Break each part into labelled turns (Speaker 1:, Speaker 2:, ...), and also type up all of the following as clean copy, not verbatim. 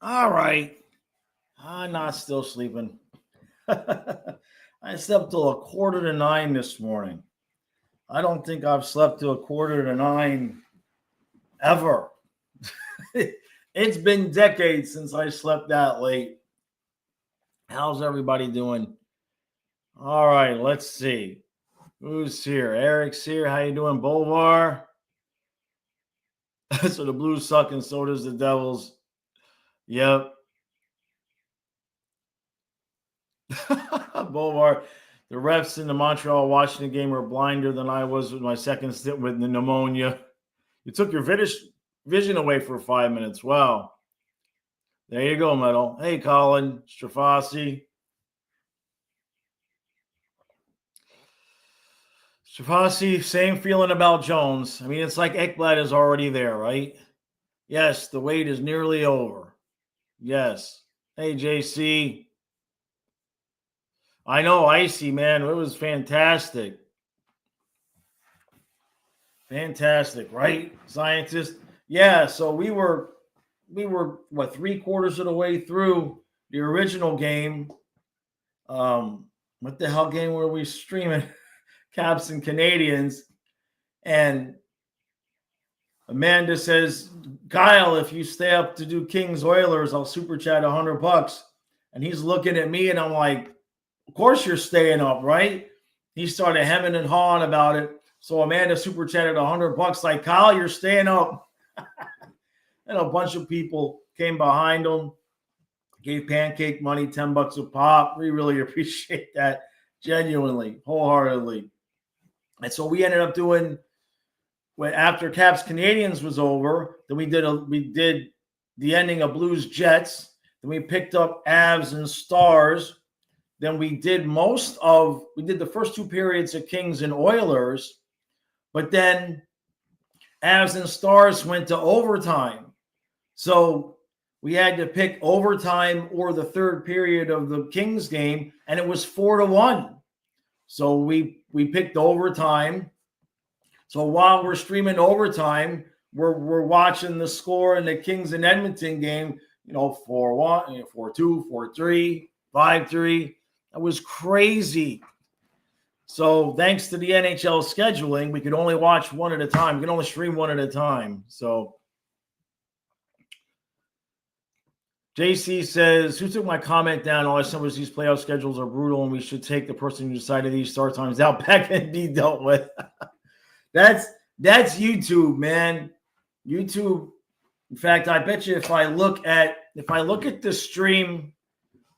Speaker 1: All right. I'm not still sleeping. I slept till 8:45 this morning. I don't think I've slept till 8:45 ever. It's been decades since I slept that late. How's everybody doing? All right, let's see. Who's here? Eric's here. How you doing, Bolvar? So the Blues suck and so does the Devils. Yep. Bolvar, the refs in the Montreal Washington game were blinder than I was with my second stint with the pneumonia. You took your vision away for 5 minutes. Wow. There you go, Metal. Hey, Colin, Strafasi. Strafasi, same feeling about Jones. I mean, it's like Ekblad is already there, right? Yes, the wait is nearly over. Yes. Hey, JC. I know, Icy, man. It was fantastic. Fantastic, right? Scientist. Yeah, so we were what, 3/4 of the way through the original game. What the hell game were we streaming? Caps and Canadiens. And Amanda says, Kyle, if you stay up to do Kings Oilers, I'll super chat $100. And he's looking at me and I'm like, of course you're staying up, right? He started hemming and hawing about it. So Amanda super chatted $100 like, Kyle, you're staying up. And a bunch of people came behind him, gave pancake money, $10 a pop. We really appreciate that, genuinely, wholeheartedly. And so we ended up doing, after Caps Canadiens was over, then we did the ending of Blues Jets. Then we picked up Avs and Stars. Then we did the first two periods of Kings and Oilers, but then Avs and Stars went to overtime. So we had to pick overtime or the third period of the Kings game, and it was 4-1. So we picked overtime. So while we're streaming overtime, we're watching the score in the Kings and Edmonton game, 4-1, 4-2, 4-3, 5-3. That was crazy. So thanks to the NHL scheduling, we could only watch one at a time. We can only stream one at a time. So JC says, who took my comment down? All I said was these playoff schedules are brutal and we should take the person who decided these start times out back and be dealt with. That's YouTube, man. YouTube. In fact, I bet you if I look at the stream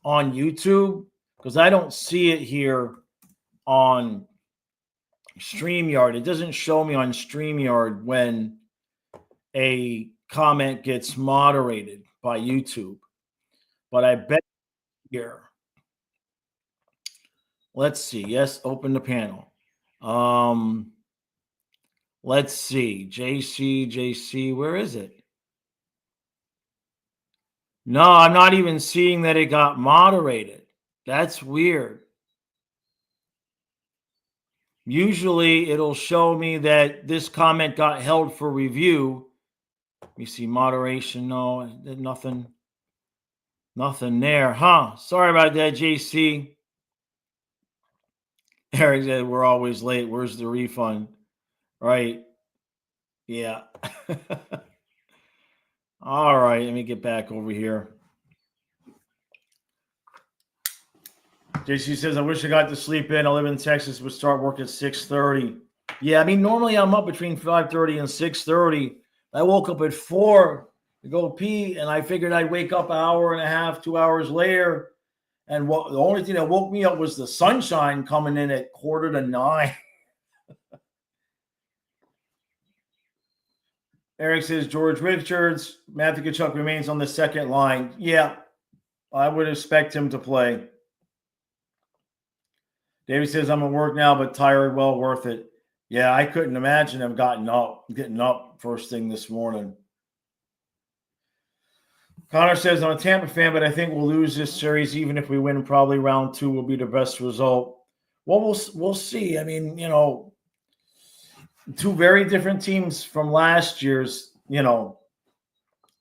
Speaker 1: on YouTube, because I don't see it here on StreamYard. It doesn't show me on StreamYard when a comment gets moderated by YouTube. But I bet here. Let's see. Yes, open the panel. Let's see. JC, where is it? No, I'm not even seeing that it got moderated. That's weird. Usually it'll show me that this comment got held for review. Let me see, moderation. No, nothing there. Huh? Sorry about that, JC. Eric said we're always late. Where's the refund? Right. Yeah. All right. Let me get back over here. JC says, I wish I got to sleep in. I live in Texas, would start work at 6:30. Yeah, I mean, normally I'm up between 5:30 and 6:30. I woke up at 4 to go pee, and I figured I'd wake up an hour and a half, 2 hours later. And the only thing that woke me up was the sunshine coming in at 8:45. Eric says, George Richards, Matthew Tkachuk remains on the second line. Yeah, I would expect him to play. David says, I'm at work now, but tired, well worth it. Yeah, I couldn't imagine him getting up first thing this morning. Connor says, I'm a Tampa fan, but I think we'll lose this series. Even if we win, probably round 2 will be the best result. Well, we'll see. I mean, two very different teams from last year's,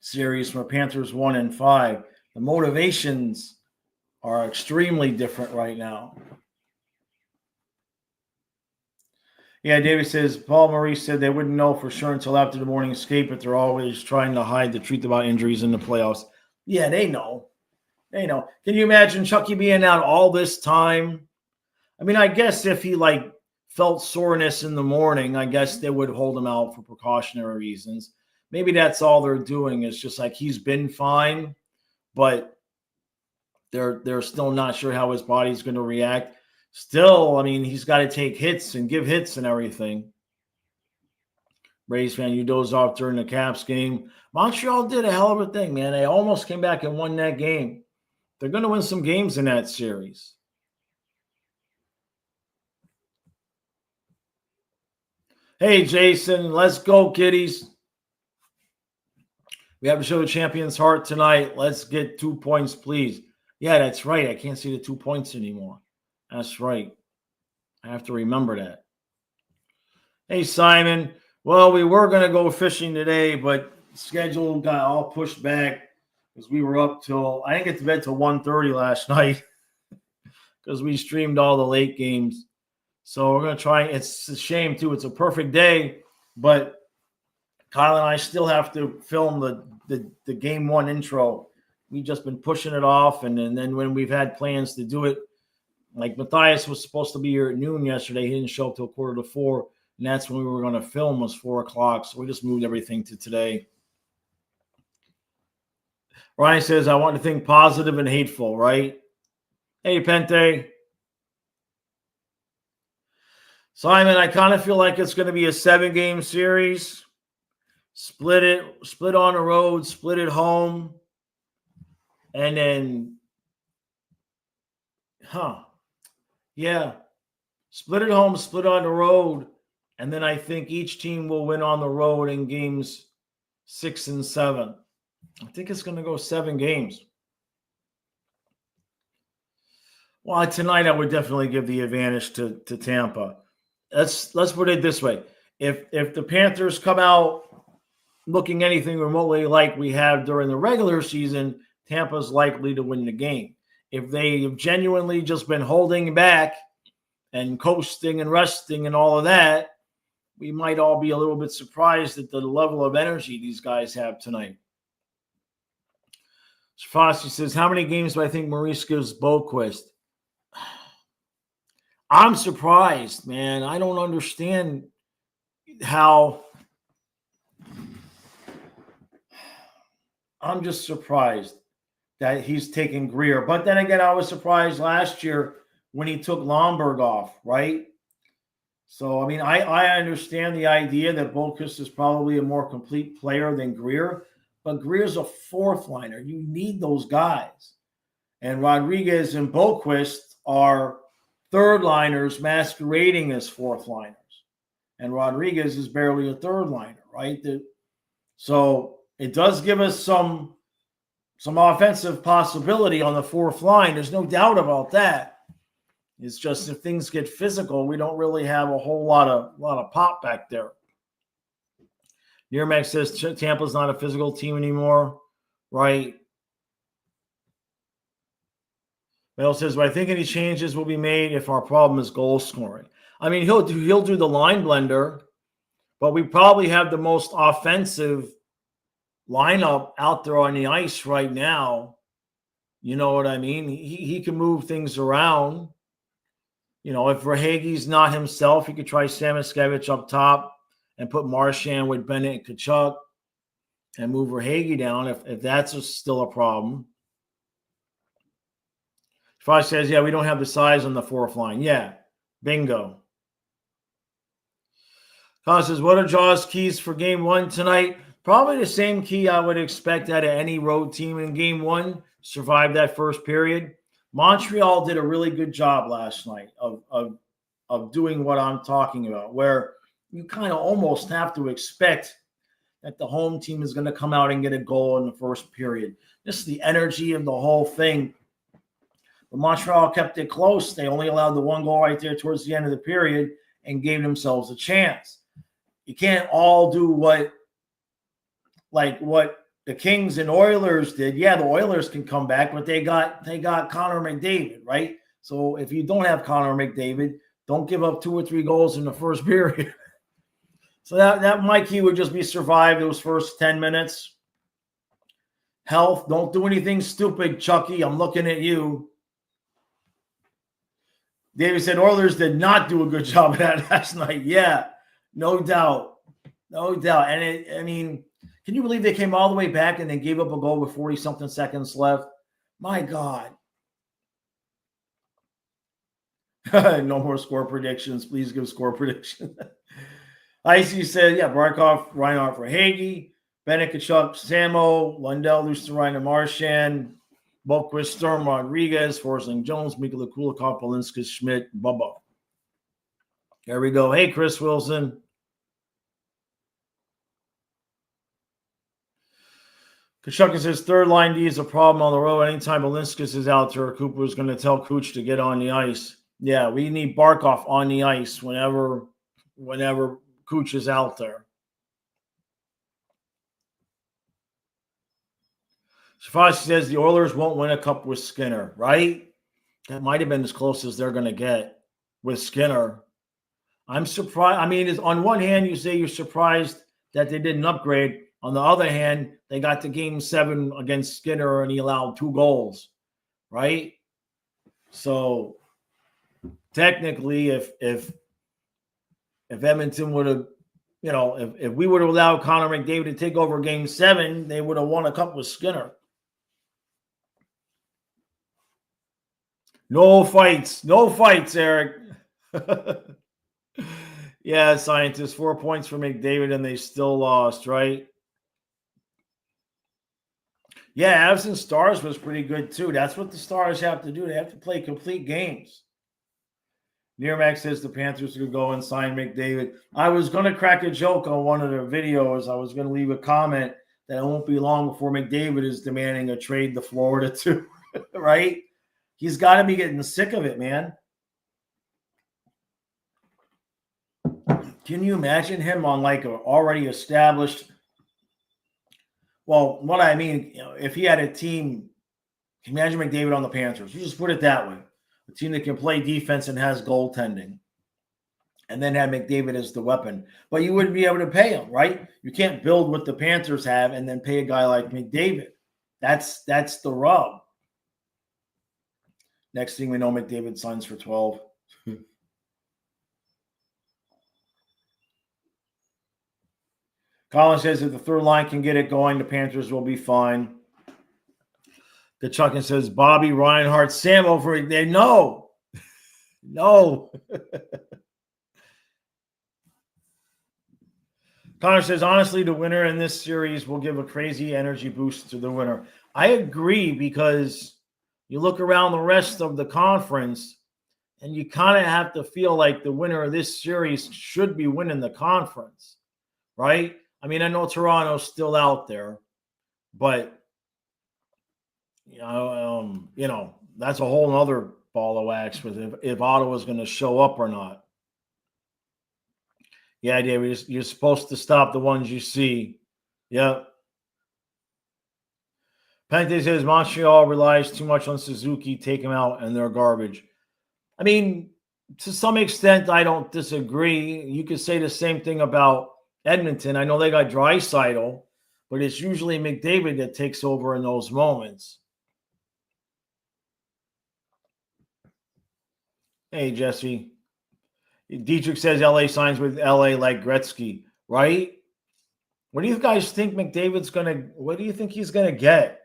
Speaker 1: series from Panthers 1 and 5. The motivations are extremely different right now. Yeah, David says, Paul Maurice said they wouldn't know for sure until after the morning escape, but they're always trying to hide the truth about injuries in the playoffs. Yeah, they know. They know. Can you imagine Chucky being out all this time? I mean, I guess if he felt soreness in the morning, I guess they would hold him out for precautionary reasons. Maybe that's all they're doing. Is just he's been fine, but they're still not sure how his body's going to react. Still, I mean, he's got to take hits and give hits and everything. Rays fan, you dozed off during the Caps game. Montreal did a hell of a thing, man. They almost came back and won that game. They're going to win some games in that series. Hey, Jason, let's go, kiddies. We have to show the champion's heart tonight. Let's get 2 points, please. Yeah, that's right. I can't see the 2 points anymore. That's right. I have to remember that. Hey, Simon. Well, we were going to go fishing today, but schedule got all pushed back because we were up till, I didn't get to bed till 1:30 last night because we streamed all the late games. So we're going to try. It's a shame, too. It's a perfect day, but Kyle and I still have to film the game one intro. We've just been pushing it off, and then when we've had plans to do it, like Matthias was supposed to be here at noon yesterday. He didn't show up till 3:45, and that's when we were going to film was 4 o'clock. So we just moved everything to today. Ryan says, I want to think positive and hateful, right? Hey, Pente. Simon, I kind of feel like it's going to be a 7-game series. Split on the road, split at home. And then, yeah, split at home, split on the road. And then I think each team will win on the road in games 6 and 7. I think it's going to go 7 games. Well, tonight I would definitely give the advantage to Tampa. Let's put it this way. If the Panthers come out looking anything remotely like we have during the regular season, Tampa's likely to win the game. If they have genuinely just been holding back and coasting and resting and all of that, we might all be a little bit surprised at the level of energy these guys have tonight. Fossey says, how many games do I think Maurice gives Boquist? I'm surprised, man. I don't understand how. I'm just surprised that he's taking Greer. But then again, I was surprised last year when he took Lomberg off, right? So, I mean, I understand the idea that Boquist is probably a more complete player than Greer, but Greer's a fourth liner. You need those guys. And Rodriguez and Boquist are third liners masquerading as fourth liners. And Rodriguez is barely a third liner, right? So it does give us some offensive possibility on the fourth line. There's no doubt about that. It's just if things get physical, we don't really have a whole lot of pop back there. Nirmax says Tampa's not a physical team anymore, right? Bell says, well, I think any changes will be made if our problem is goal scoring. I mean, he'll do the line blender, but we probably have the most offensive lineup out there on the ice right now. You know what I mean? He can move things around. You know, if Verhaeghe's not himself, he could try Samoskevich up top and put Marchand with Bennett and Tkachuk and move Verhaeghe down if that's still a problem. Frost says, yeah, we don't have the size on the fourth line. Yeah, bingo. Colin says, what are Jaw's keys for game one tonight? Probably the same key I would expect out of any road team in game one. Survive that first period. Montreal did a really good job last night of doing what I'm talking about, where you kind of almost have to expect that the home team is going to come out and get a goal in the first period. Just the energy of the whole thing. But Montreal kept it close. They only allowed the one goal right there towards the end of the period and gave themselves a chance. You can't all do what the Kings and Oilers did. Yeah, the Oilers can come back, but they got Connor McDavid, right? So if you don't have Connor McDavid, don't give up 2 or 3 goals in the first period. So that my key would just be survive those first 10 minutes. Health, don't do anything stupid, Chucky. I'm looking at you. David said Oilers did not do a good job of that last night. Yeah, no doubt. No doubt. And I mean, can you believe they came all the way back and they gave up a goal with 40-something seconds left? My God. No more score predictions. Please give score prediction. Icy said, yeah, Barkov, Reinhardt for Hagee, Bennett, Kachuk, Samo, Lundell, Lusterine, Marchand, Boquist, Sturm, Rodriguez, Forsling, Jones, Mikula, Kulikov, Polinskas, Schmidt, Bubba. There we go. Hey, Chris Wilson. Kachuk says third line D is a problem on the road. Anytime Polinskas is out there, Cooper is going to tell Cooch to get on the ice. Yeah, we need Barkov on the ice whenever Cooch is out there. Shafasi says the Oilers won't win a cup with Skinner, right? That might have been as close as they're going to get with Skinner. I'm surprised. I mean, on one hand, you say you're surprised that they didn't upgrade. On the other hand, they got to Game 7 against Skinner and he allowed 2 goals, right? So technically, if Edmonton would have, if we would have allowed Connor McDavid to take over Game 7, they would have won a cup with Skinner. No fights, Eric. Yeah, scientists, 4 points for McDavid, and they still lost, right? Yeah, Avs and Stars was pretty good too. That's what the Stars have to do. They have to play complete games. Nearmax says the Panthers could go and sign McDavid. I was going to crack a joke on one of their videos. I was going to leave a comment that it won't be long before McDavid is demanding a trade to Florida too, right? He's got to be getting sick of it, man. Can you imagine him on like an already established? Well, what I mean, if he had a team, imagine McDavid on the Panthers. You just put it that way. A team that can play defense and has goaltending. And then have McDavid as the weapon. But you wouldn't be able to pay him, right? You can't build what the Panthers have and then pay a guy like McDavid. That's the rub. Next thing we know, McDavid signs for 12. Colin says if the third line can get it going, the Panthers will be fine. Kachukin says Bobby, Reinhardt, Sam over there. No. Connor says, honestly, the winner in this series will give a crazy energy boost to the winner. I agree, because you look around the rest of the conference and you kind of have to feel like the winner of this series should be winning the conference, right? I mean, I know Toronto's still out there, but that's a whole other ball of wax with if Ottawa's going to show up or not. Yeah, David, you're supposed to stop the ones you see. Yeah. Pente says Montreal relies too much on Suzuki. Take him out, and they're garbage. I mean, to some extent, I don't disagree. You could say the same thing about Edmonton. I know they got Draisaitl, but it's usually McDavid that takes over in those moments. Hey, Jesse. Dietrich says LA signs with LA like Gretzky, right? What do you guys think McDavid's going to – what do you think he's going to get?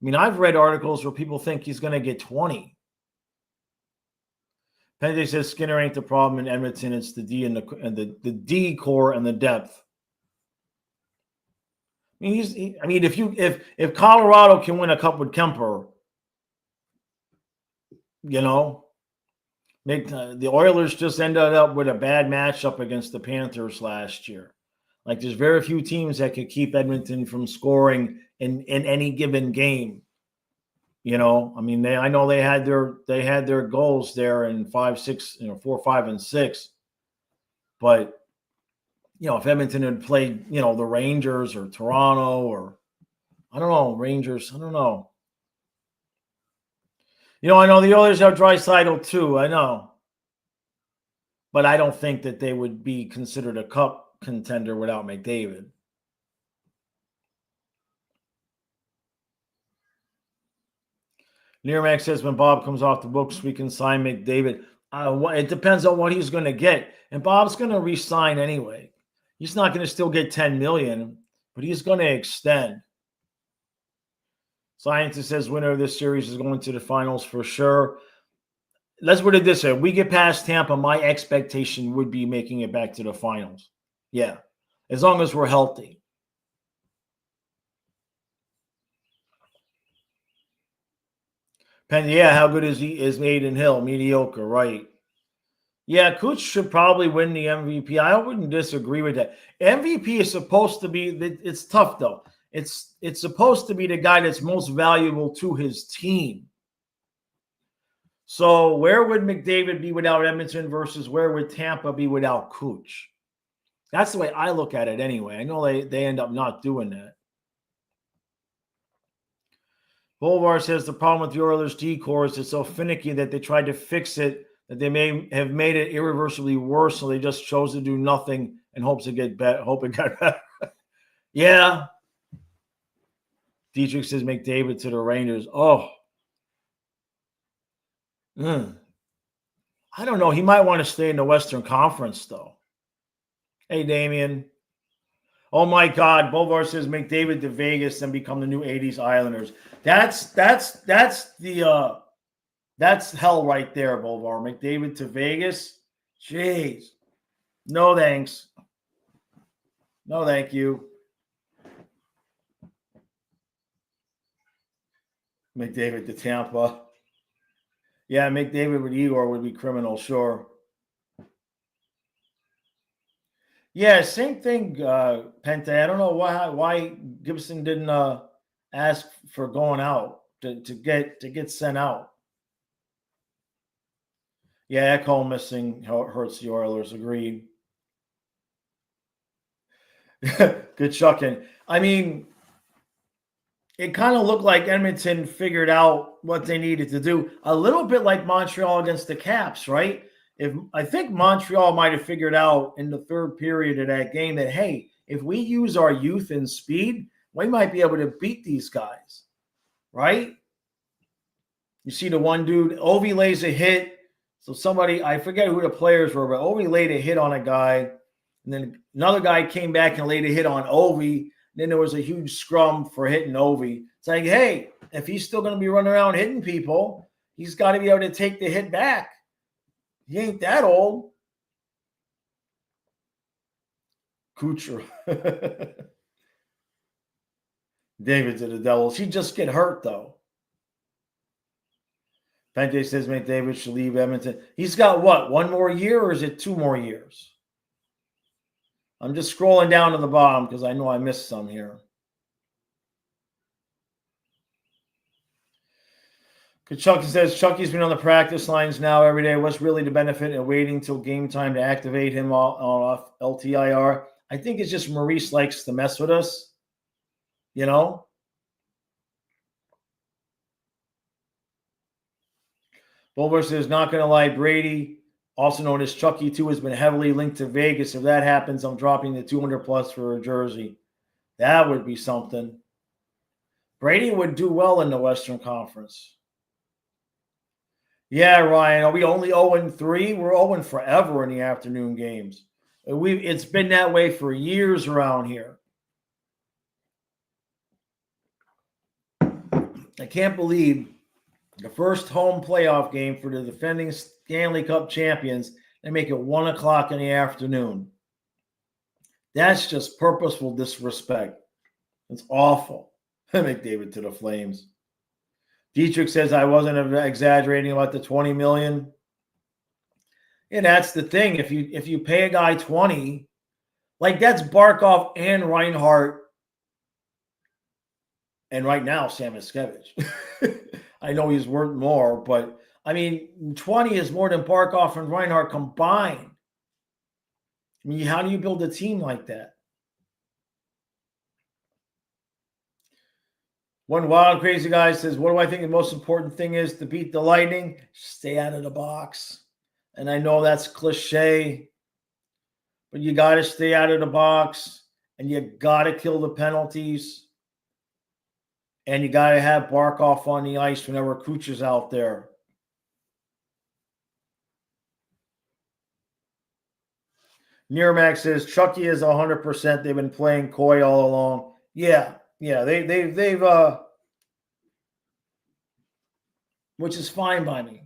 Speaker 1: I mean, I've read articles where people think he's going to get 20. Pente says Skinner ain't the problem in Edmonton. It's the D and the D core and the depth. I mean, if Colorado can win a cup with Kemper, the Oilers just ended up with a bad matchup against the Panthers last year. Like, there's very few teams that could keep Edmonton from scoring in any given game. I mean, I know they had their goals there in 5, 6, 4, 5, and 6. But if Edmonton had played, the Rangers or Toronto or I don't know. Rangers. I don't know. I know the Oilers have Draisaitl too. I know. But I don't think that they would be considered a cup contender without McDavid. Nearmax says when Bob comes off the books, we can sign McDavid. It depends on what he's going to get. And Bob's going to re-sign anyway. He's not going to still get $10 million, but he's going to extend. Scientist says winner of this series is going to the finals for sure. Let's put it this way. If we get past Tampa, my expectation would be making it back to the finals. Yeah, as long as we're healthy. Penn, yeah, how good is Aiden Hill? Mediocre, right? Yeah, Cooch should probably win the MVP. I wouldn't disagree with that. MVP is supposed to be, it's tough though. It's supposed to be the guy that's most valuable to his team. So where would McDavid be without Edmonton versus where would Tampa be without Cooch? That's the way I look at it anyway. I know they end up not doing that. Bolvar says the problem with the Oilers decor is it's so finicky that they tried to fix it, that they may have made it irreversibly worse, so they just chose to do nothing and hope it got better. Yeah. Dietrich says McDavid to the Rangers. Oh. I don't know. He might want to stay in the Western Conference, though. Hey, Damien. Oh, my God. Bolvar says McDavid to Vegas and become the new 80s Islanders. That's hell right there, Bolvar. McDavid to Vegas. Jeez. No thanks. No, thank you. McDavid to Tampa. Yeah, McDavid with Igor would be criminal, sure. Yeah, same thing, Pente. I don't know why Gibson didn't ask for going out to get sent out. Yeah, Ekholm missing hurts the Oilers. Agreed. Good chucking. I mean, it kind of looked like Edmonton figured out what they needed to do. A little bit like Montreal against the Caps, right? I think Montreal might have figured out in the third period of that game that, hey, if we use our youth and speed, we might be able to beat these guys, right? You see the one dude, Ovi lays a hit. So somebody, I forget who the players were, but Ovi laid a hit on a guy. And then another guy came back and laid a hit on Ovi. Then there was a huge scrum for hitting Ovi. It's like, hey, if he's still going to be running around hitting people, he's got to be able to take the hit back. He ain't that old. Kucher. David to the Devils. He just get hurt, though. Pente says McDavid should leave Edmonton. He's got what, 1 more year or is it 2 more years? I'm just scrolling down to the bottom because I know I missed some here. Chucky says Chucky's been on the practice lines now every day. What's really the benefit in waiting till game time to activate him off LTIR? I think it's just Maurice likes to mess with us, you know? Bulwer says, not going to lie, Brady, also known as Chucky, too, has been heavily linked to Vegas. If that happens, I'm dropping the 200 plus for a jersey. That would be something. Brady would do well in the Western Conference. Yeah, Ryan, are we only 0-3? We're 0 forever in the afternoon games. It's been that way for years around here. I can't believe the first home playoff game for the defending Stanley Cup champions, they make it 1 o'clock in the afternoon. That's just purposeful disrespect. It's awful. McDavid to the Flames. Dietrich says I wasn't exaggerating about the $20 million. And that's the thing. If you pay a guy 20, like that's Barkov and Reinhart, and right now Sam Iskevich. I know he's worth more, but I mean 20 is more than Barkov and Reinhart combined. I mean, how do you build a team like that? One wild crazy guy says, what do I think the most important thing is to beat the Lightning? Stay out of the box. And I know that's cliche, but you got to stay out of the box and you got to kill the penalties. And you got to have Barkov on the ice whenever Kuch is out there. Nearmax says Chucky is 100%. They've been playing coy all along. Yeah, they've which is fine by me.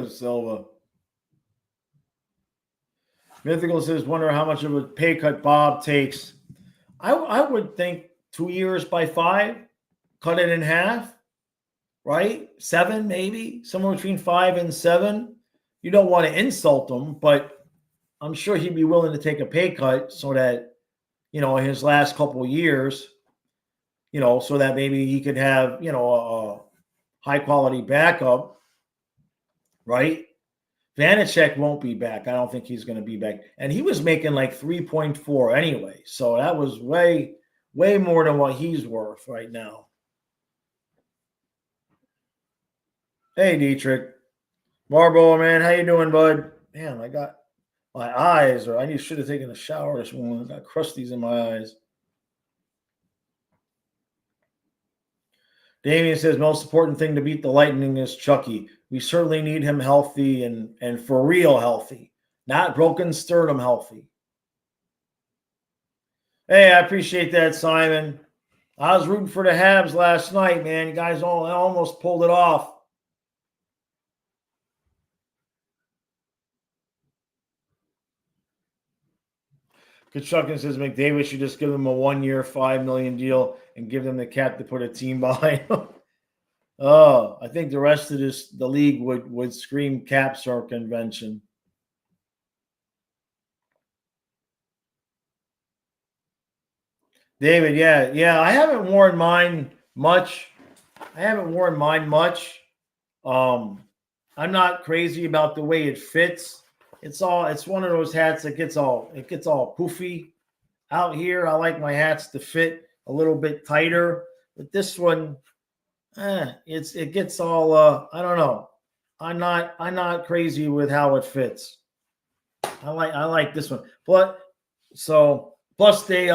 Speaker 1: Silva. Mythical says, wonder how much of a pay cut Bob takes. I would think 2 years by 5, cut it in half, right? 7 maybe, somewhere between 5 and 7. You don't want to insult him, but I'm sure he'd be willing to take a pay cut so that, his last couple of years, so that maybe he could have, a high quality backup, right? Vanacek won't be back. I don't think he's going to be back. And he was making like 3.4 anyway. So that was way, way more than what he's worth right now. Hey, Dietrich. Marbo, man, how you doing, bud? Man, I got my eyes, or I should have taken a shower this morning. I got crusties in my eyes. Damien says, most important thing to beat the Lightning is Chucky. We certainly need him healthy and for real healthy, not broken sternum healthy. Hey, I appreciate that, Simon. I was rooting for the Habs last night, man. You guys almost pulled it off. Kachuk says McDavid should just give them a 1-year, $5 million deal and give them the cap to put a team behind them. Oh, I think the rest of the league would scream cap circumvention. David, yeah. I haven't worn mine much. I'm not crazy about the way it fits. It's one of those hats that gets all poofy out here. I like my hats to fit a little bit tighter, but this one, it gets all I don't know. I'm not crazy with how it fits. I like this one. But so plus they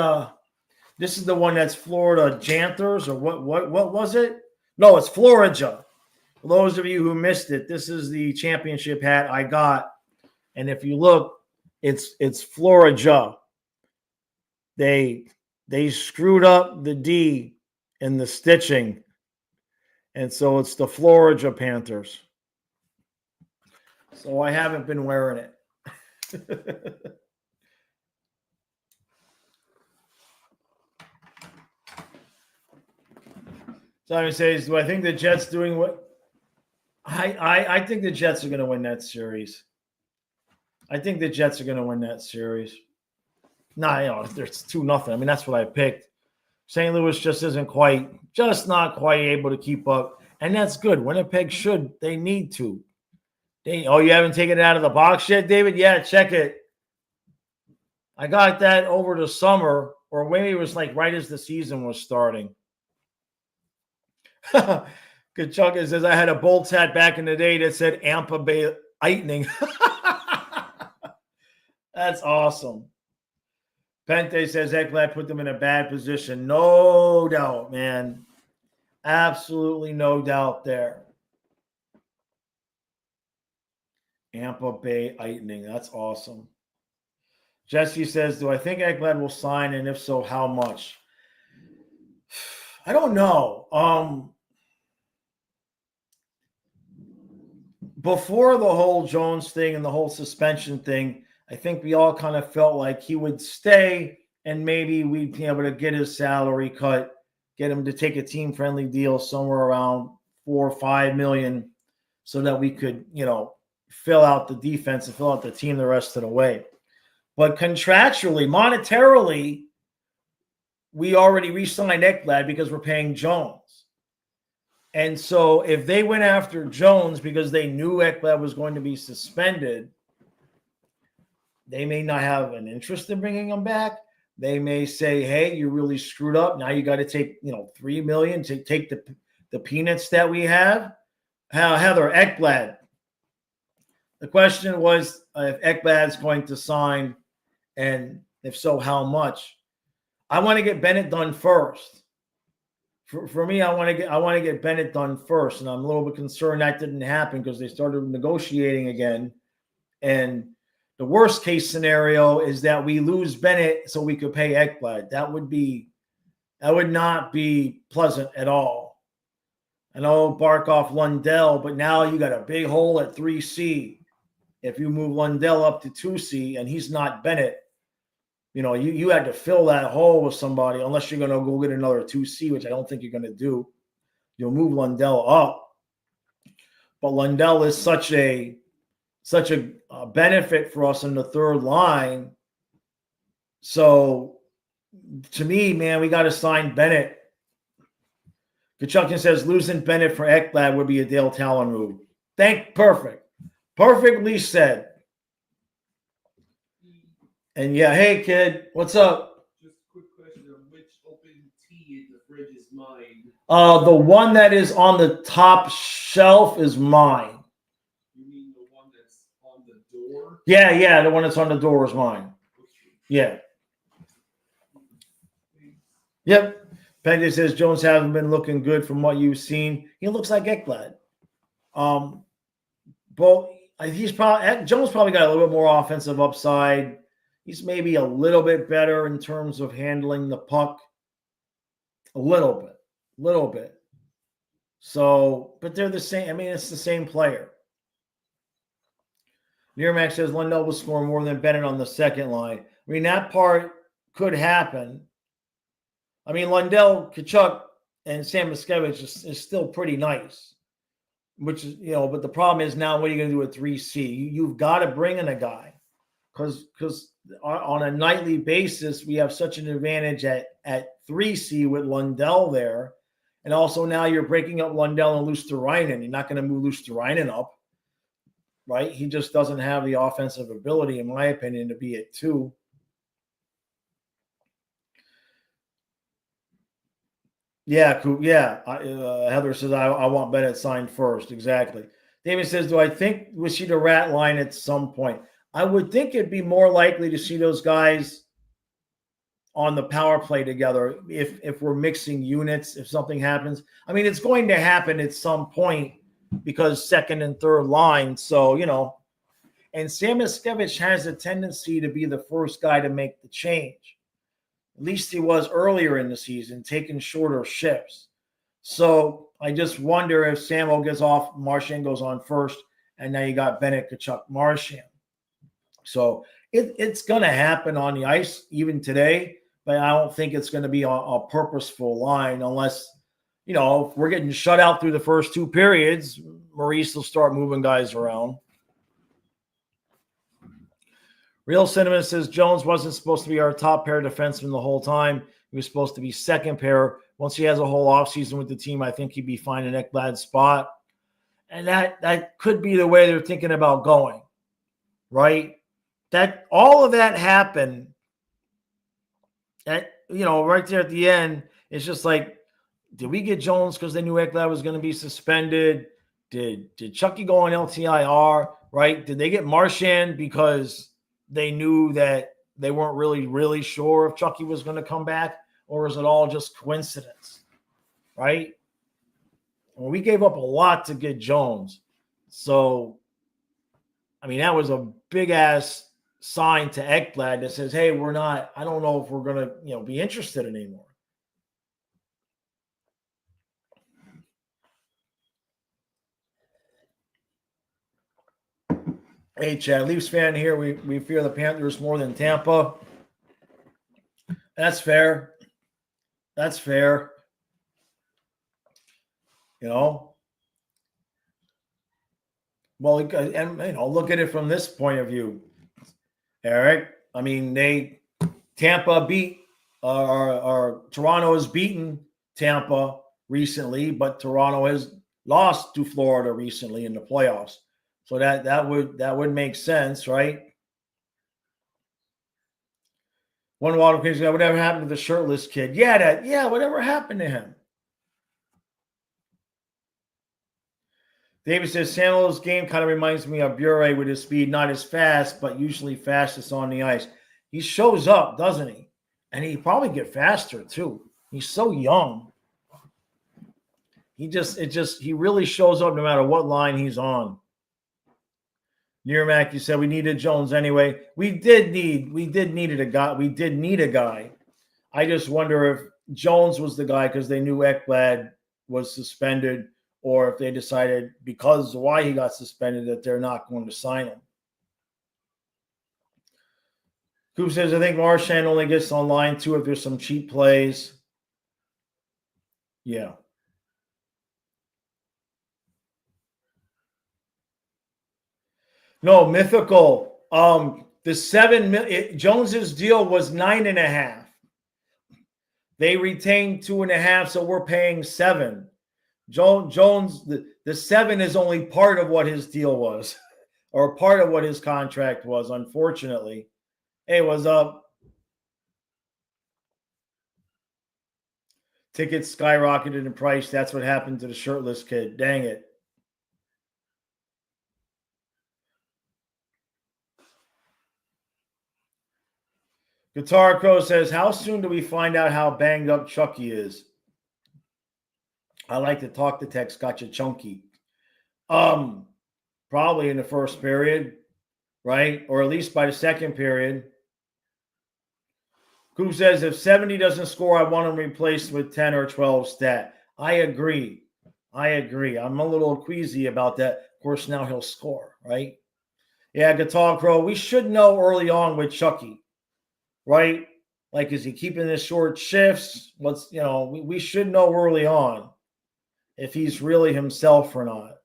Speaker 1: this is the one that's Florida Panthers, or what was it? No, it's Florida. For those of you who missed it, this is the championship hat I got. And if you look, it's Florida. They screwed up the D in the stitching. And so it's the Florida Panthers. So I haven't been wearing it. Simon says, do I think the Jets doing what? I think the Jets are going to win that series. I think the Jets are going to win that series. Nah, there's 2-0. I mean, that's what I picked. St. Louis just not quite able to keep up. And that's good. Winnipeg they need to. You haven't taken it out of the box yet, David? Yeah, check it. I got that over the summer, or maybe it was like right as the season was starting. Kachunga says, I had a Bolts hat back in the day that said Tampa Bay Lightning. That's awesome. Pente says Ekblad put them in a bad position. No doubt, man. Absolutely no doubt there. Tampa Bay Lightning. That's awesome. Jesse says, do I think Ekblad will sign? And if so, how much? I don't know. Before the whole Jones thing and the whole suspension thing, I think we all kind of felt like he would stay and maybe we'd be able to get his salary cut, get him to take a team-friendly deal somewhere around $4 or $5 million so that we could, fill out the defense and fill out the team the rest of the way. But contractually, monetarily, we already re-signed Ekblad because we're paying Jones. And so if they went after Jones because they knew Ekblad was going to be suspended, they may not have an interest in bringing him back. they may say, hey, you really screwed up. Now you got to take, $3 million to take the peanuts that we have. Heather Ekblad. The question was if Ekblad's going to sign, and if so, how much. I want to get Bennett done first. For me, I want to get Bennett done first, and I'm a little bit concerned that didn't happen because they started negotiating again. And the worst case scenario is that we lose Bennett so we could pay Ekblad. That would not be pleasant at all. I know Barkov Lundell, but now you got a big hole at 3C. If you move Lundell up to 2C and he's not Bennett, you had to fill that hole with somebody unless you're going to go get another 2C, which I don't think you're going to do. You'll move Lundell up. But Lundell is such a benefit for us in the third line. So to me, man, we got to sign Bennett. Kachukkin says losing Bennett for Ekblad would be a Dale Talon move. Perfect. Perfectly said. And yeah, hey kid, what's up?
Speaker 2: Just a quick question on which open tea in the fridge is mine.
Speaker 1: The one that is on the top shelf is mine.
Speaker 2: You mean the one that's on the door?
Speaker 1: Yeah, the one that's on the door is mine. Yeah. Yep. Pendy says Jones hasn't been looking good from what you've seen. He looks like Ekblad. But Jones probably got a little bit more offensive upside. He's maybe a little bit better in terms of handling the puck. A little bit. So, but they're the same. I mean, it's the same player. Nearmax says Lundell will score more than Bennett on the second line. I mean, that part could happen. I mean, Lundell, Tkachuk, and Sam Miskevich is still pretty nice. Which is, but the problem is now what are you going to do with 3C? You've got to bring in a guy. Because on a nightly basis, we have such an advantage at 3C with Lundell there. And also now you're breaking up Lundell and Luosterainen. You're not going to move Luosterainen up, right? He just doesn't have the offensive ability, in my opinion, to be at 2. Yeah. Heather says, I want Bennett signed first. Exactly. David says, do I think we'll see the rat line at some point? I would think it'd be more likely to see those guys on the power play together if we're mixing units, if something happens. I mean, it's going to happen at some point because second and third line. So, and Sam Miskevich has a tendency to be the first guy to make the change. At least he was earlier in the season, taking shorter shifts. So I just wonder if Samo gets off, Marchand goes on first, and now you got Bennett, Tkachuk, Marchand. So it's going to happen on the ice even today, but I don't think it's going to be a purposeful line unless, if we're getting shut out through the first 2 periods, Maurice will start moving guys around. Real Sentiment says Jones wasn't supposed to be our top pair defenseman the whole time. He was supposed to be second pair. Once he has a whole offseason with the team, I think he'd be fine in Ekblad's spot. And that could be the way they're thinking about going, right? That all of that happened at, right there at the end. It's just like, did we get Jones because they knew Ekblad was going to be suspended? Did Chucky go on LTIR, right? Did they get Marchand because they knew that they weren't really sure if Chucky was going to come back, or is it all just coincidence, right? Well, we gave up a lot to get Jones. So, I mean, that was a big-ass sign to Ekblad that says, hey, I don't know if we're going to, be interested anymore. Hey, Chad, Leafs fan here. We fear the Panthers more than Tampa. That's fair. Well, and look at it from this point of view, Eric. I mean, Tampa beat or Toronto has beaten Tampa recently, but Toronto has lost to Florida recently in the playoffs. So that would make sense, right? One Water Crazy guy, whatever happened to the shirtless kid? Yeah, whatever happened to him? David says, Samuel's game kind of reminds me of Bure with his speed, not as fast, but usually fastest on the ice. He shows up, doesn't he? And he probably get faster too. He's so young. He really shows up no matter what line he's on. Near Mac, you said we needed Jones anyway. We did need a guy. I just wonder if Jones was the guy because they knew Ekblad was suspended, or if they decided because of why he got suspended that they're not going to sign him. Coop says, I think Marchand only gets on line 2 if there's some cheap plays. Yeah. No, mythical. The Jones's deal was 9.5. They retained 2.5, so we're paying 7. Jones, the 7 is only part of what his deal was, or part of what his contract was, unfortunately. Hey, what's up? Tickets skyrocketed in price. That's what happened to the shirtless kid. Dang it. Guitar Crow says, how soon do we find out how banged up Chucky is? I like to talk to text, gotcha chunky. Probably in the first period, right? Or at least by the second period. Coop says, if 70 doesn't score, I want him replaced with 10 or 12 stat. I agree. I'm a little queasy about that. Of course, now he'll score, right? Yeah, Guitar Crow, we should know early on with Chucky. Right? Like, is he keeping his short shifts? We should know early on if he's really himself or not.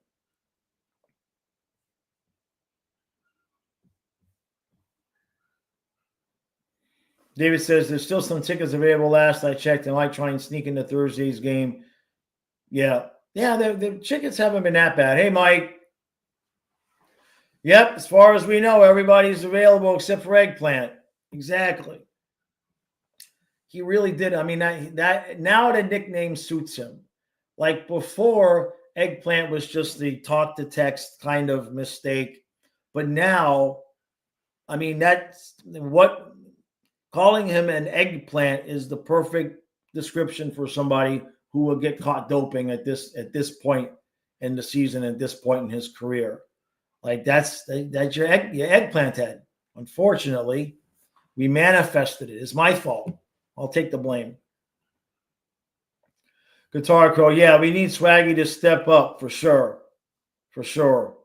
Speaker 1: David says there's still some tickets available. Last I checked, and I might try and sneak into Thursday's game. Yeah, the tickets haven't been that bad. Hey, Mike. Yep, as far as we know, everybody's available except for Eggplant. Exactly. He really did. I mean, that now the nickname suits him. Like before, Eggplant was just the talk to text kind of mistake. But now, I mean, that's what calling him an eggplant is the perfect description for somebody who will get caught doping at this point in the season, at this point in his career. Like that's your eggplant head. Unfortunately, we manifested it. It's my fault. I'll take the blame. Guitar Crow, yeah, we need Swaggy to step up for sure. For sure.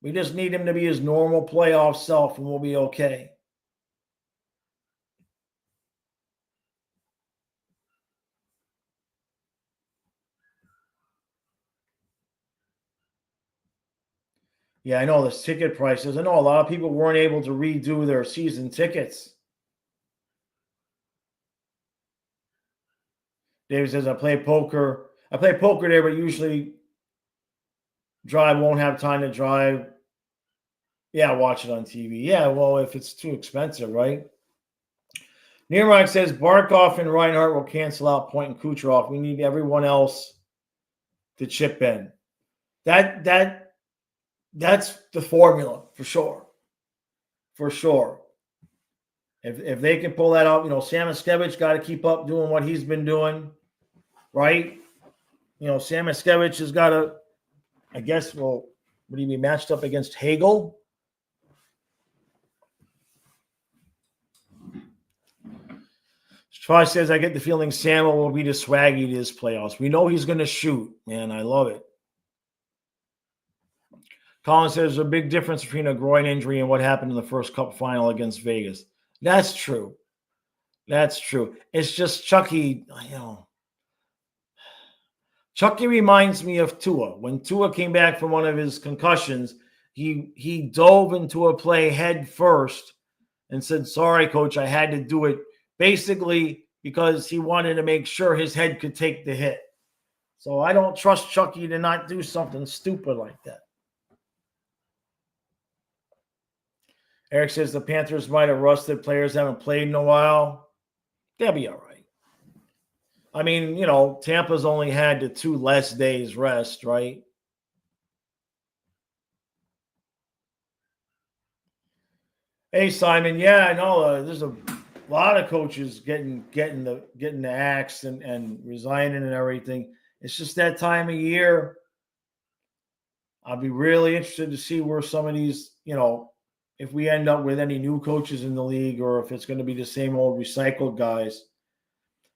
Speaker 1: We just need him to be his normal playoff self and we'll be okay. Yeah, I know the ticket prices. I know a lot of people weren't able to redo their season tickets. David says, I play poker there, but usually won't have time to drive. Yeah, watch it on TV. Yeah, well, if it's too expensive, right? Nirmark says, Barkov and Reinhardt will cancel out Point and Kucherov. We need everyone else to chip in. That's the formula for sure. For sure. If they can pull that off, Samoskevich got to keep up doing what he's been doing, right? Samoskevich has got to, I guess, would he be matched up against Hagel? Troy says, I get the feeling Samuel will be the Swaggy to his playoffs. We know he's going to shoot, man. I love it. Colin says, there's a big difference between a groin injury and what happened in the first Cup final against Vegas. That's true. It's just Chucky, Chucky reminds me of Tua. When Tua came back from one of his concussions, he dove into a play head first and said, sorry, coach, I had to do it. Basically, because he wanted to make sure his head could take the hit. So I don't trust Chucky to not do something stupid like that. Eric says the Panthers might have rusted. Players haven't played in a while. They'll be all right. I mean, Tampa's only had the 2 less days rest, right? Hey, Simon. Yeah, I know. There's a lot of coaches getting the axe and resigning and everything. It's just that time of year. I'll be really interested to see where some of these, if we end up with any new coaches in the league or if it's going to be the same old recycled guys.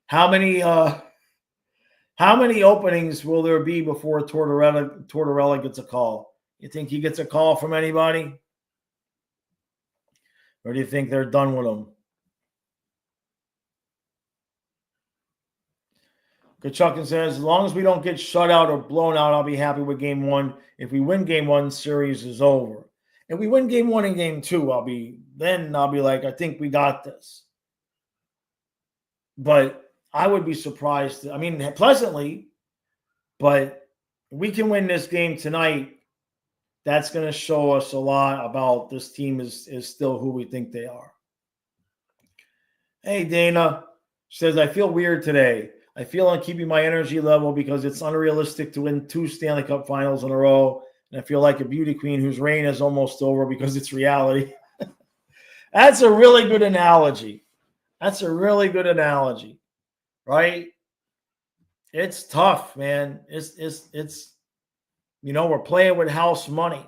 Speaker 1: How many openings will there be before Tortorella gets a call? You think he gets a call from anybody? Or do you think they're done with him? Kachukin says, as long as we don't get shut out or blown out, I'll be happy with game 1. If we win game 1, series is over. If we win game 1 and game 2, I'll be like, I think we got this. But I would be surprised. I mean, pleasantly, but we can win this game tonight. That's going to show us a lot about this team is still who we think they are. Hey, Dana says, I feel weird today. I feel I'm keeping my energy level because it's unrealistic to win 2 Stanley Cup finals in a row. And I feel like a beauty queen whose reign is almost over because it's reality. That's a really good analogy. Right? It's tough, man. It's we're playing with house money.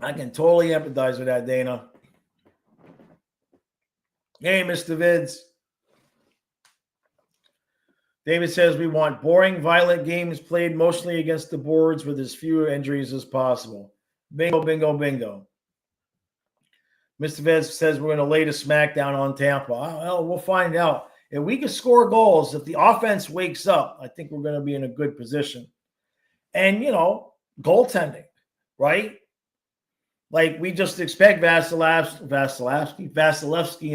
Speaker 1: I can totally empathize with that, Dana. Hey, Mr. Vids. David says we want boring, violent games played mostly against the boards with as few injuries as possible. Bingo, bingo, bingo. Mr. Vids says we're going to lay the smackdown on Tampa. Well, we'll find out. If we can score goals, if the offense wakes up, I think we're going to be in a good position. And, goaltending, right? Like, we just expect Vasilevsky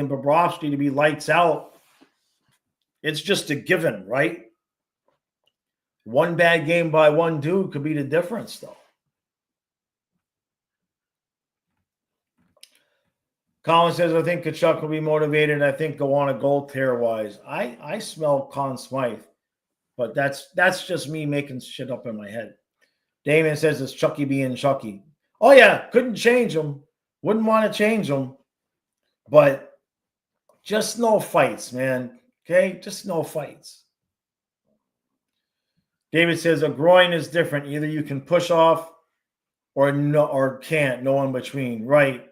Speaker 1: and Bobrovsky to be lights out. It's just a given, right? One bad game by one dude could be the difference, though. Colin says, I think Tkachuk will be motivated. I think go on a goal tear-wise. I smell Conn Smythe, but that's just me making shit up in my head. Damon says it's Chucky being Chucky. Oh, yeah, couldn't change him. Wouldn't want to change him. But just no fights, man. Okay? Just no fights. David says a groin is different. Either you can push off or can't. No in between. Right.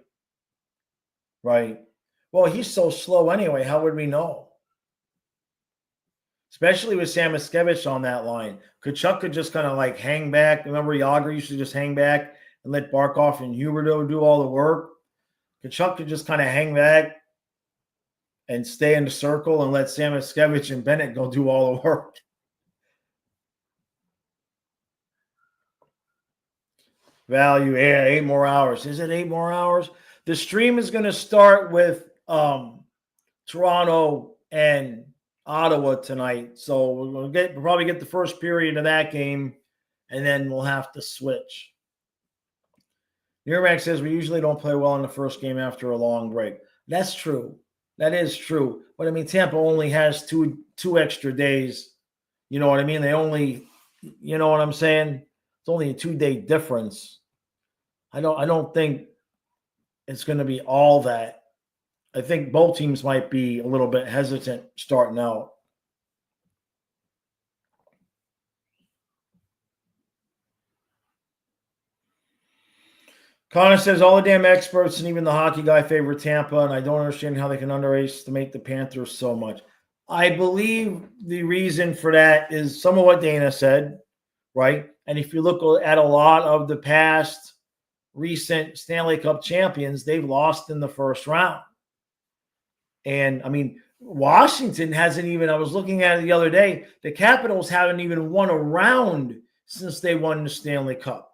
Speaker 1: Well, he's so slow anyway. How would we know? Especially with Samoskevich on that line. Tkachuk could just kind of like hang back. Remember Yager used to just hang back and let Barkov and Huberdeau do all the work. Tkachuk could just kind of hang back and stay in the circle and let Samoskevich and Bennett go do all the work. Value, 8 more hours. Is it 8 more hours? The stream is going to start with Toronto and Ottawa tonight. So we'll probably get the first period of that game, and then we'll have to switch. Nurmak says we usually don't play well in the first game after a long break. That's true. That is true. But, I mean, Tampa only has two extra days. You know what I mean? They only – you know what I'm saying? It's only a 2-day difference. I don't think it's going to be all that. I think both teams might be a little bit hesitant starting out. Connor says all the damn experts and even the hockey guy favor Tampa, and I don't understand how they can underestimate the Panthers so much. I believe the reason for that is some of what Dana said, right? And if you look at a lot of the past recent Stanley Cup champions, they've lost in the first round. And, I mean, Washington hasn't even – I was looking at it the other day. The Capitals haven't even won a round since they won the Stanley Cup.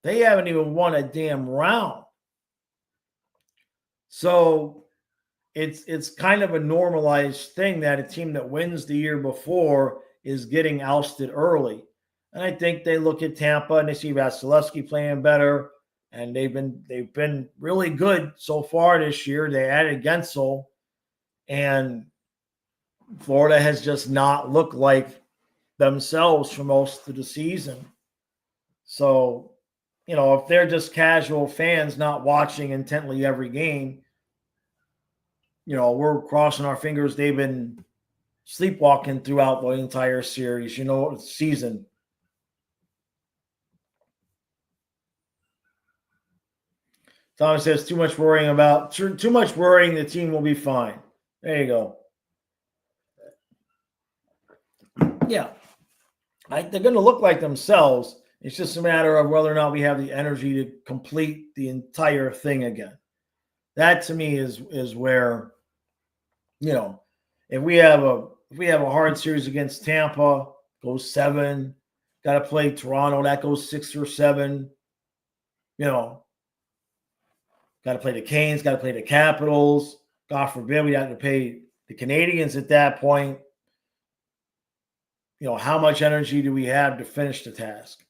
Speaker 1: They haven't even won a damn round. So it's kind of a normalized thing that a team that wins the year before is getting ousted early. And I think they look at Tampa and they see Vasilevsky playing better, and they've been really good so far this year. They added Gensel, and Florida has just not looked like themselves for most of the season. So, if they're just casual fans not watching intently every game, we're crossing our fingers they've been sleepwalking throughout the entire series, season. Thomas says too much worrying, the team will be fine. There you go. Yeah. They're going to look like themselves. It's just a matter of whether or not we have the energy to complete the entire thing again. That to me is where, if we have a hard series against Tampa, goes 7, got to play Toronto, that goes 6 or 7, got to play the Canes, got to play the Capitals. God forbid we have to play the Canadiens at that point. How much energy do we have to finish the task?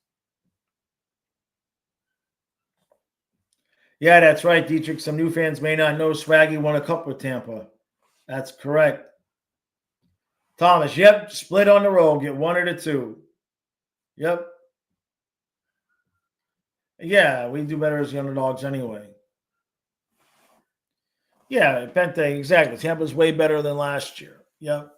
Speaker 1: Yeah, that's right, Dietrich. Some new fans may not know Swaggy won a cup with Tampa. That's correct. Thomas, yep, split on the road, get 1 or the 2. Yep. Yeah, we do better as the underdogs anyway. Yeah, Pente, exactly. Tampa's way better than last year. Yep.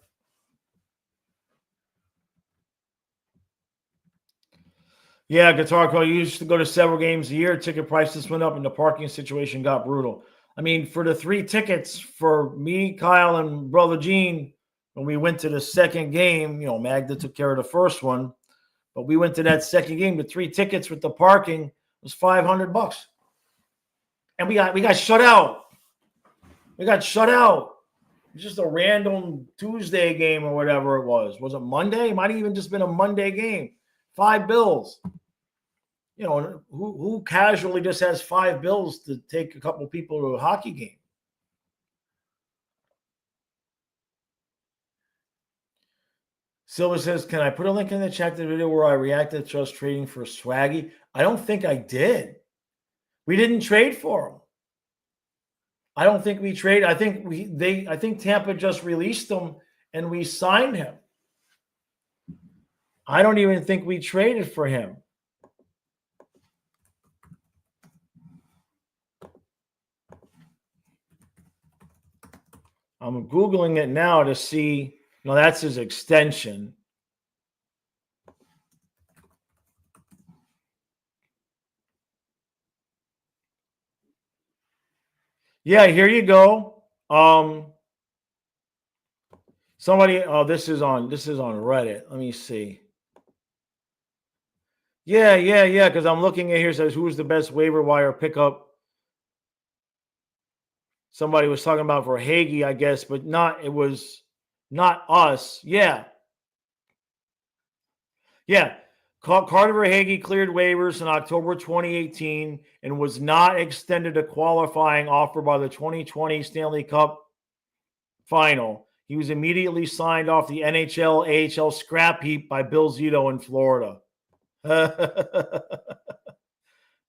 Speaker 1: Yeah, Guitar Co. used to go to several games a year. Ticket prices went up and the parking situation got brutal. I mean, for the 3 tickets for me, Kyle, and Brother Gene, when we went to the second game, Magda took care of the first one, but we went to that second game. The 3 tickets with the parking was $500, and we got shut out. We got shut out. It was just a random Tuesday game or whatever it was. Was it Monday? It might have even just been a Monday game. $5. Who casually just has $5 to take a couple people to a hockey game? Silva says, can I put a link in the chat to the video where I reacted to us trading for Swaggy? I don't think I did. We didn't trade for him. I don't think we trade. I think Tampa just released him and we signed him. I don't even think we traded for him. I'm Googling it now to see. No, that's his extension. Yeah, here you go. Somebody, this is on Reddit. Let me see. Yeah, because I'm looking at here, says who's the best waiver wire pickup. Somebody was talking about for Hagee, I guess, but it was not us. Yeah. Carter Hagee cleared waivers in October 2018 and was not extended a qualifying offer by the 2020 Stanley Cup final. He was immediately signed off the NHL AHL scrap heap by Bill Zito in Florida.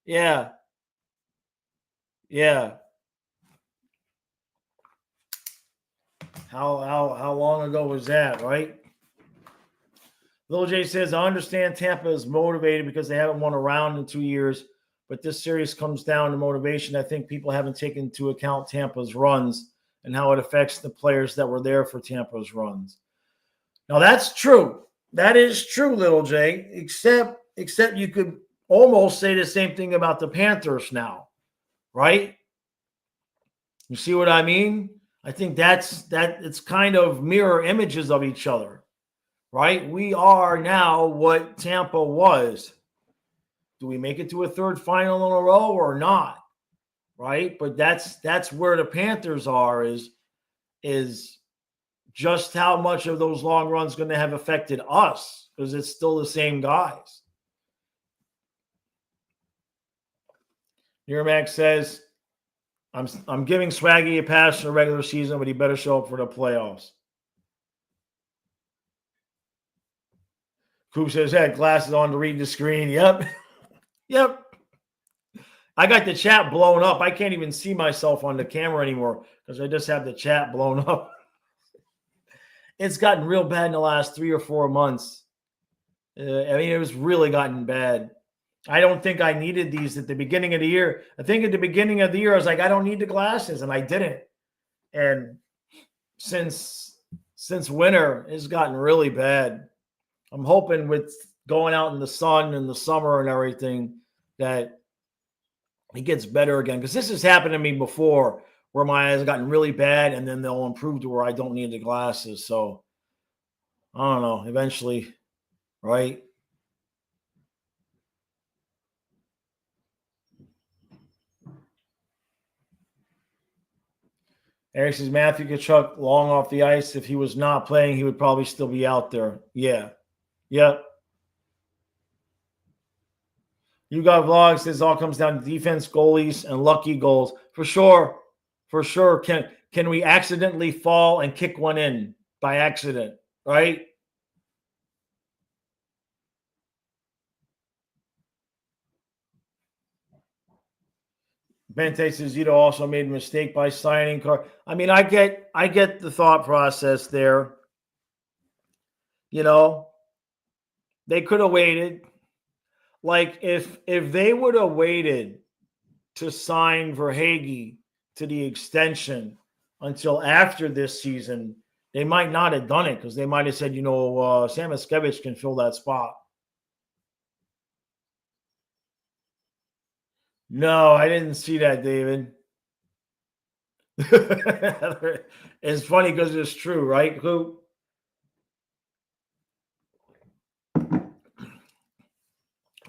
Speaker 1: Yeah. How long ago was that, right? Lil J says, I understand Tampa is motivated because they haven't won a round in 2 years, but this series comes down to motivation. I think people haven't taken into account Tampa's runs and how it affects the players that were there for Tampa's runs. Now, that's true. That is true, Lil J, except you could almost say the same thing about the Panthers now, right? You see what I mean? I think it's kind of mirror images of each other. Right? We are now what Tampa was. Do we make it to a third final in a row or not? Right? But that's where the Panthers are is just how much of those long runs going to have affected us because it's still the same guys. Nirmax says, I'm giving Swaggy a pass in the regular season, but he better show up for the playoffs. Coop says, had glasses on to read the screen. Yep. Yep. I got the chat blown up. I can't even see myself on the camera anymore because I just have the chat blown up. It's gotten real bad in the last 3 or 4 months. I mean, it was really gotten bad. I don't think I needed these at the beginning of the year. I think at the beginning of the year, I was like, I don't need the glasses, and I didn't. And since winter, it's gotten really bad. I'm hoping with going out in the sun in the summer and everything that it gets better again. Because this has happened to me before where my eyes have gotten really bad and then they'll improve to where I don't need the glasses. So I don't know, eventually, right? Eric says Matthew Tkachuk long off the ice. If he was not playing, he would probably still be out there. Yeah. Yep. You got vlog says all comes down to defense, goalies, and lucky goals. For sure. For sure. Can we accidentally fall and kick one in by accident? Right? Bente says Zito also made a mistake by signing card. I mean, I get the thought process there. You know, they could have waited. Like if they would have waited to sign Verhaeghe to the extension until after this season, they might not have done it because they might have said, Sam Miskevich can fill that spot. No, I didn't see that, David. It's funny because it's true, right, Coop?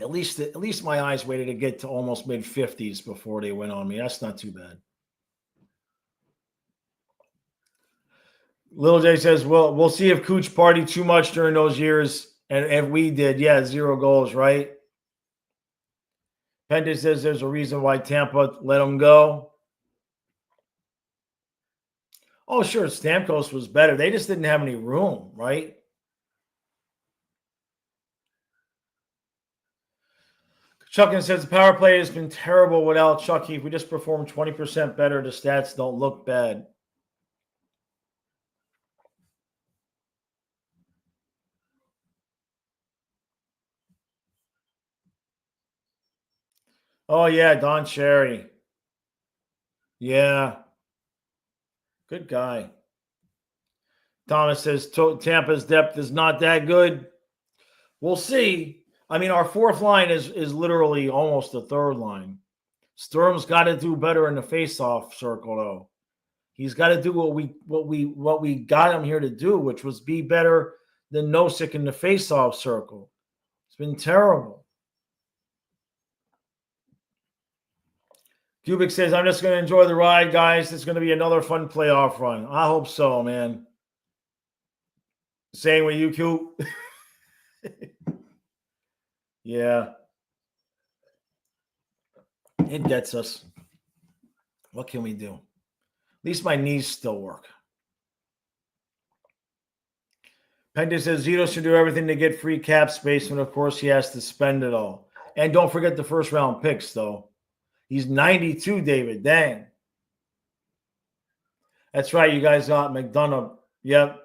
Speaker 1: At least my eyes waited to get to almost mid-50s before they went on me. That's not too bad. Little J says, well, we'll see if Cooch partied too much during those years. And if we did, 0 goals, right? Penta says there's a reason why Tampa let him go. Oh, sure, Stamkos was better. They just didn't have any room, right? Chuckin says the power play has been terrible without Chucky. If we just perform 20% better, the stats don't look bad. Oh, yeah, Don Cherry. Yeah. Good guy. Thomas says Tampa's depth is not that good. We'll see. I mean, our fourth line is literally almost the third line. Sturm's got to do better in the face-off circle, though. He's got to do what we got him here to do, which was be better than Nosek in the face-off circle. It's been terrible. Kubik says, I'm just going to enjoy the ride, guys. It's going to be another fun playoff run. I hope so, man. Same with you, Cube. Yeah. It gets us. What can we do? At least my knees still work. Penta says Zito should do everything to get free cap space, and of course he has to spend it all. And don't forget the first round picks, though. He's 92, David. Dang. That's right. You guys got McDonough. Yep.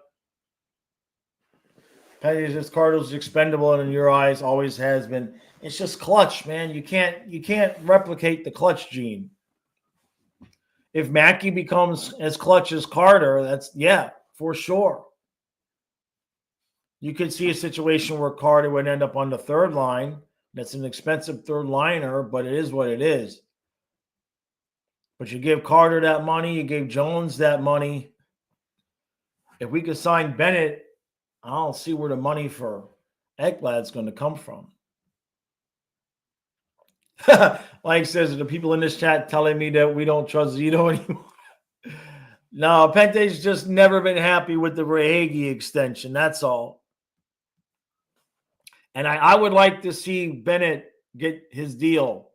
Speaker 1: Penta says Cardinals is expendable, and in your eyes, always has been. It's just clutch, man. You can't replicate the clutch gene. If Mackey becomes as clutch as Carter, that's for sure. You could see a situation where Carter would end up on the third line. That's an expensive third liner, but it is what it is. But you give Carter that money, you gave Jones that money. If we could sign Bennett, I don't see where the money for Ekblad's going to come from. Like says, the people in this chat telling me that we don't trust Zito anymore. No, Pente's just never been happy with the Verhaeghe extension. That's all. And I would like to see Bennett get his deal.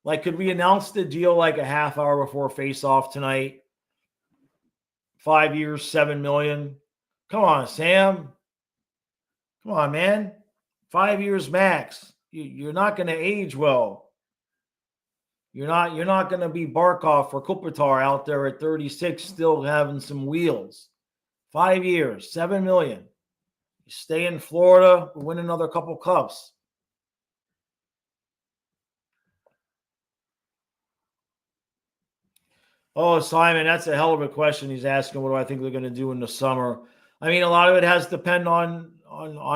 Speaker 1: Like, could we announce the deal like a half hour before face-off tonight? 5 years, $7 million. Come on, Sam. Come on, man. 5 years max. You're not going to age well. You're not going to be Barkov or Kopitar out there at 36 still having some wheels. 5 years, $7 million. You stay in Florida, win another couple cups. Oh, Simon, that's a hell of a question. He's asking, what do I think they're going to do in the summer? I mean, a lot of it has to depend on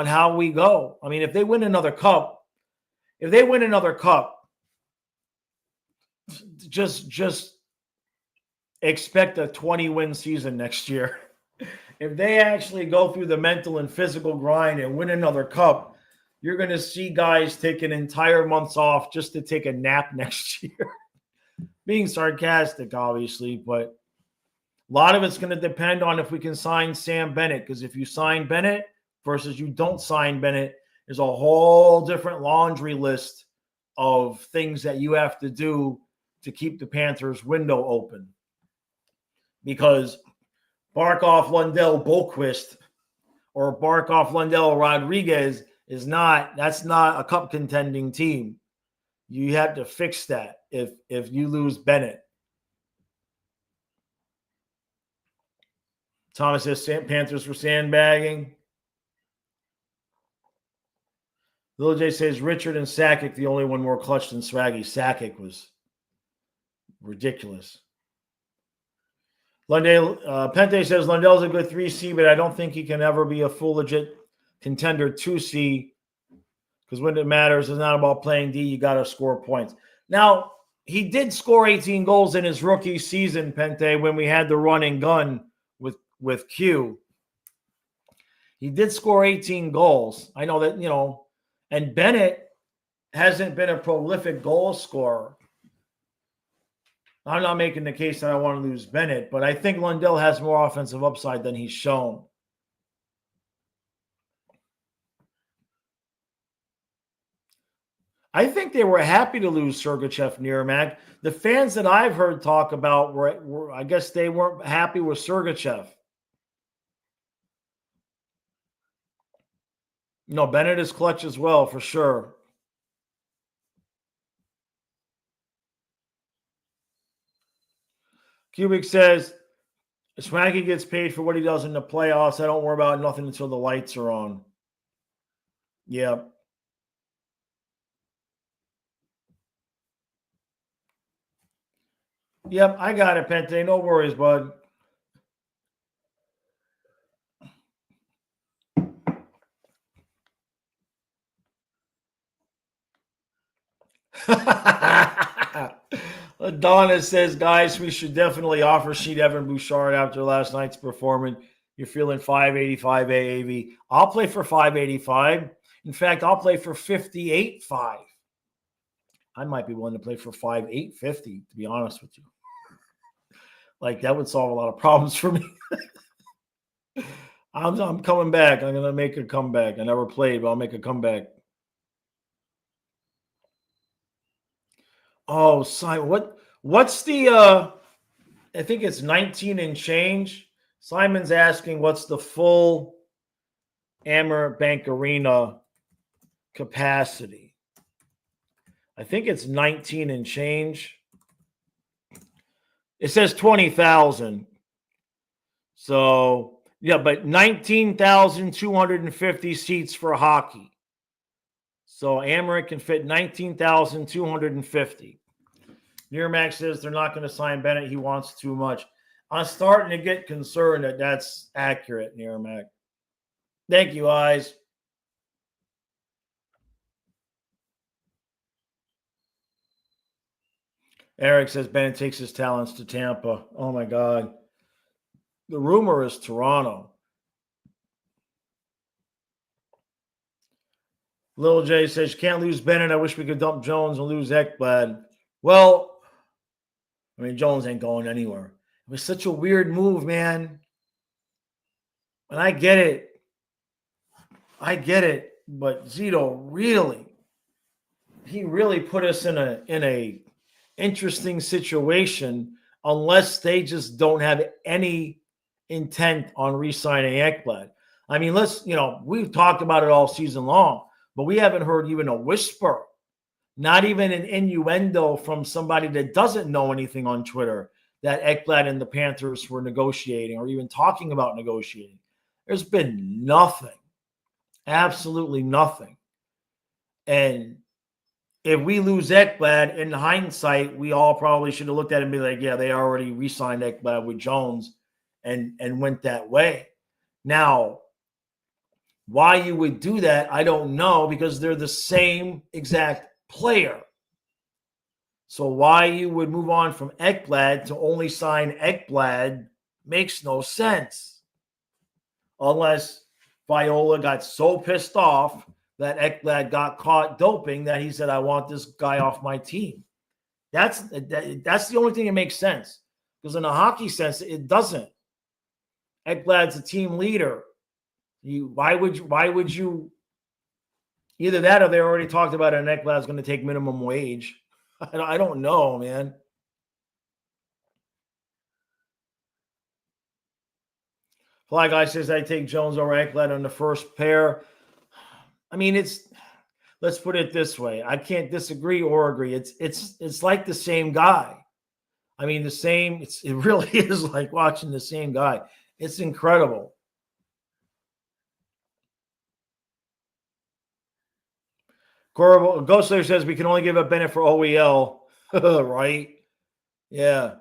Speaker 1: how we go. I mean, if they win another cup, just expect a 20-win season next year. If they actually go through the mental and physical grind and win another cup, you're going to see guys taking entire months off just to take a nap next year. Being sarcastic, obviously, but a lot of it's going to depend on if we can sign Sam Bennett, because if you sign Bennett versus you don't sign Bennett, there's a whole different laundry list of things that you have to do to keep the Panthers window open. Because Barkov, Lundell, Boquist, or Barkov, Lundell, Rodriguez that's not a cup contending team. You have to fix that if you lose Bennett. Thomas says Panthers for sandbagging. Little J says Richard and Sakic, the only one more clutch than Swaggy. Sakic was ridiculous. Pente says Lundell's a good 3C, but I don't think he can ever be a full legit contender 2C, because when it matters, it's not about playing D. You got to score points. Now, he did score 18 goals in his rookie season, Pente, when we had the run and gun with Q. He did score 18 goals. I know that, and Bennett hasn't been a prolific goal scorer. I'm not making the case that I want to lose Bennett, but I think Lundell has more offensive upside than he's shown. I think they were happy to lose Sergachev, Nirmac. The fans that I've heard talk about were I guess they weren't happy with Sergachev. No, Bennett is clutch as well, for sure. Cubic says, Swanky gets paid for what he does in the playoffs. I don't worry about nothing until the lights are on. Yep. Yep, I got it, Pente. No worries, bud. Donna says, guys, we should definitely offer Sheet Evan Bouchard after last night's performance. You're feeling 585 AAV. I'll play for 585. In fact, I'll play for 58.5. I might be willing to play for 5,850, to be honest with you. Like, that would solve a lot of problems for me. I'm coming back. I'm going to make a comeback. I never played, but I'll make a comeback. Oh, Simon, what's the I think it's 19 and change. Simon's asking what's the full Amerant Bank Arena capacity. I think it's 19 and change. It says 20,000. So, yeah, but 19,250 seats for hockey. So Amerant can fit 19,250. Nirmac says they're not going to sign Bennett. He wants too much. I'm starting to get concerned that that's accurate, Nirmac. Thank you, Eyes. Eric says Bennett takes his talents to Tampa. Oh, my God. The rumor is Toronto. Lil J says, you can't lose Bennett. I wish we could dump Jones and lose Ekblad. Well, I mean, Jones ain't going anywhere. It was such a weird move, man. And I get it. But Zito he really put us in a interesting situation unless they just don't have any intent on re-signing Ekblad. I mean, we've talked about it all season long. but we haven't heard even a whisper, not even an innuendo from somebody that doesn't know anything on Twitter that Ekblad and the Panthers were negotiating or even talking about negotiating. There's been nothing, absolutely nothing. And if we lose Ekblad, in hindsight, we all probably should have looked at it and be like, yeah, they already re-signed Ekblad with Jones and went that way. Now, why you would do that, I don't know, because they're the same exact player. So why you would move on from Ekblad to only sign Ekblad makes no sense. Unless Viola got so pissed off that Ekblad got caught doping that he said, I want this guy off my team. That's the only thing that makes sense. Because in a hockey sense, it doesn't. Ekblad's a team leader. Why would you either that or they already talked about it and Ekblad's going to take minimum wage. I don't know, man. Fly Guy says I take Jones over Ekblad on the first pair. I mean, let's put it this way. I can't disagree or agree. It's like the same guy. I mean, it really is like watching the same guy. It's incredible. Ghostlayer says we can only give up Bennett for OEL. Right? Yeah.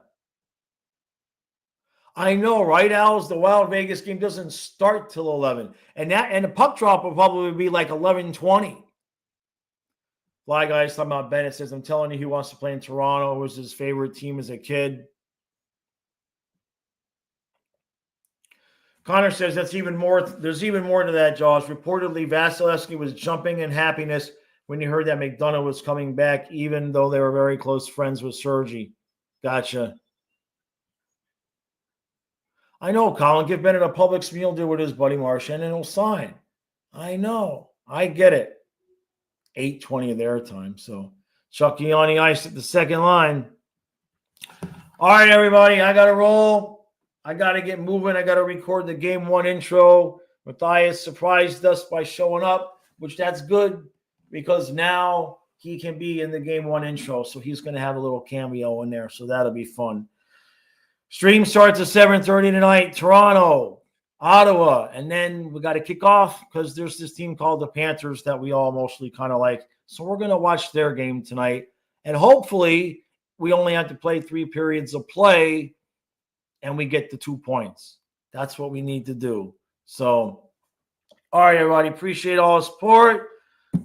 Speaker 1: I know, right, Als? The Wild Vegas game doesn't start till 11. And the puck drop will probably be like 11:20. Fly Guys talking about Bennett says, I'm telling you, he wants to play in Toronto. It was his favorite team as a kid. Connor says there's even more to that, Josh. Reportedly, Vasilevsky was jumping in happiness when he heard that McDonough was coming back, even though they were very close friends with Sergei. Gotcha. I know, Colin. Give Bennett a Publix meal deal with his buddy Marchand, and he'll sign. I know. I get it. 8:20 of their time. So Chucky on the ice at the second line. All right, everybody. I got to roll. I got to get moving. I got to record the game one intro. Matthias surprised us by showing up, which that's good because now he can be in the game one intro. So he's going to have a little cameo in there. So that'll be fun. Stream starts at 7:30 tonight. Toronto, Ottawa. And then we got to kick off because there's this team called the Panthers that we all mostly kind of like. So we're going to watch their game tonight. And hopefully we only have to play 3 periods of play and we get the 2 points. That's what we need to do. So, all right, everybody. Appreciate all the support.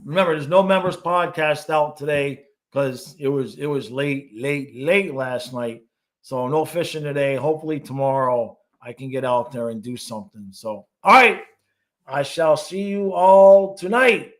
Speaker 1: Remember, there's no members podcast out today because it was late last night. So no fishing today. Hopefully tomorrow I can get out there and do something. So, all right. I shall see you all tonight.